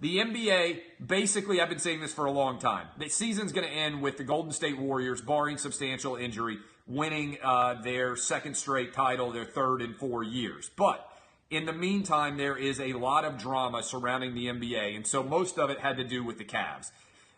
the NBA, basically, I've been saying this for a long time. The season's going to end with the Golden State Warriors, barring substantial injury, winning their second straight title, their third in 4 years. But in the meantime, there is a lot of drama surrounding the NBA, and so most of it had to do with the Cavs.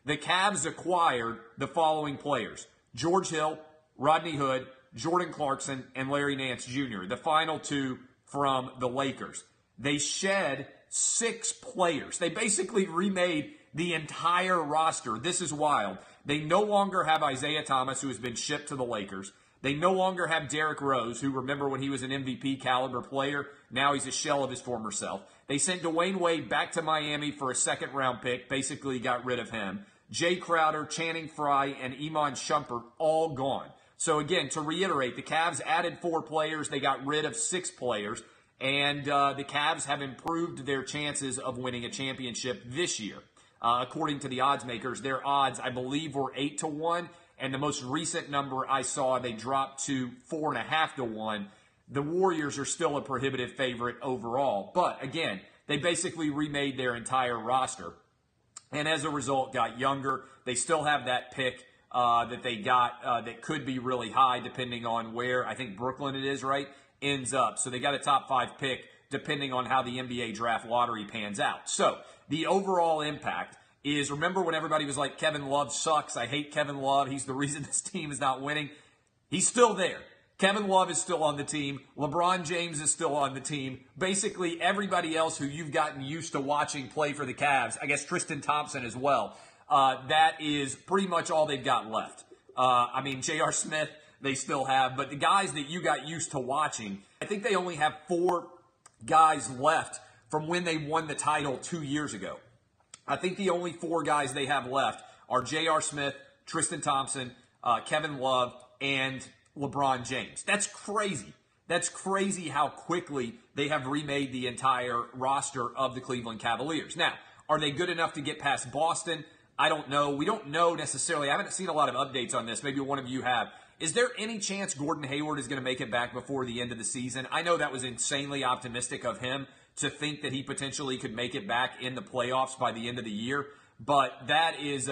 The Cavs acquired the following players: George Hill, Rodney Hood, Jordan Clarkson, and Larry Nance Jr., the final two from the Lakers. They shed 6 players. They basically remade the entire roster. This is wild. They no longer have Isaiah Thomas, who has been shipped to the Lakers. They no longer have Derrick Rose, who, remember when he was an MVP caliber player, now he's a shell of his former self. They sent Dwayne Wade back to Miami for a second-round pick, basically got rid of him. Jay Crowder, Channing Frye, and Iman Shumpert all gone. So again, to reiterate, the Cavs added 4 players. They got rid of 6 players. And the Cavs have improved their chances of winning a championship this year. According to the odds makers, their odds, I believe, were 8-1. And the most recent number I saw, they dropped to 4.5-1. The Warriors are still a prohibitive favorite overall. But again, they basically remade their entire roster. And as a result, got younger. They still have that pick that they got that could be really high depending on where, I think Brooklyn it is, right, ends up. So they got a top 5 pick depending on how the NBA draft lottery pans out. So the overall impact is, remember when everybody was like, Kevin Love sucks, I hate Kevin Love, he's the reason this team is not winning? He's still there. Kevin Love is still on the team. LeBron James is still on the team. Basically, everybody else who you've gotten used to watching play for the Cavs, I guess Tristan Thompson as well, that is pretty much all they've got left. I mean, J.R. Smith, they still have, but the guys that you got used to watching, I think they only have 4 guys left from when they won the title 2 years ago. I think the only 4 guys they have left are J.R. Smith, Tristan Thompson, Kevin Love, and LeBron James. That's crazy. That's crazy how quickly they have remade the entire roster of the Cleveland Cavaliers. Now, are they good enough to get past Boston? I don't know. We don't know necessarily. I haven't seen a lot of updates on this. Maybe one of you have. Is there any chance Gordon Hayward is going to make it back before the end of the season? I know that was insanely optimistic of him to think that he potentially could make it back in the playoffs by the end of the year, but that is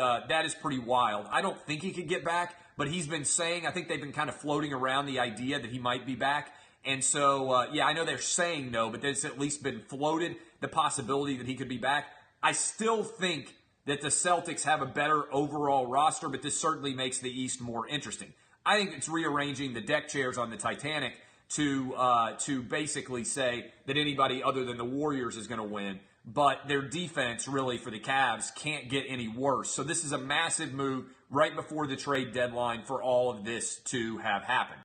pretty wild. I don't think he could get back, but he's been saying, I think they've been kind of floating around the idea that he might be back. And so, yeah, I know they're saying no, but there's at least been floated the possibility that he could be back. I still think that the Celtics have a better overall roster, but this certainly makes the East more interesting. I think it's rearranging the deck chairs on the Titanic to basically say that anybody other than the Warriors is going to win. But their defense, really, for the Cavs can't get any worse. So this is a massive move right before the trade deadline for all of this to have happened.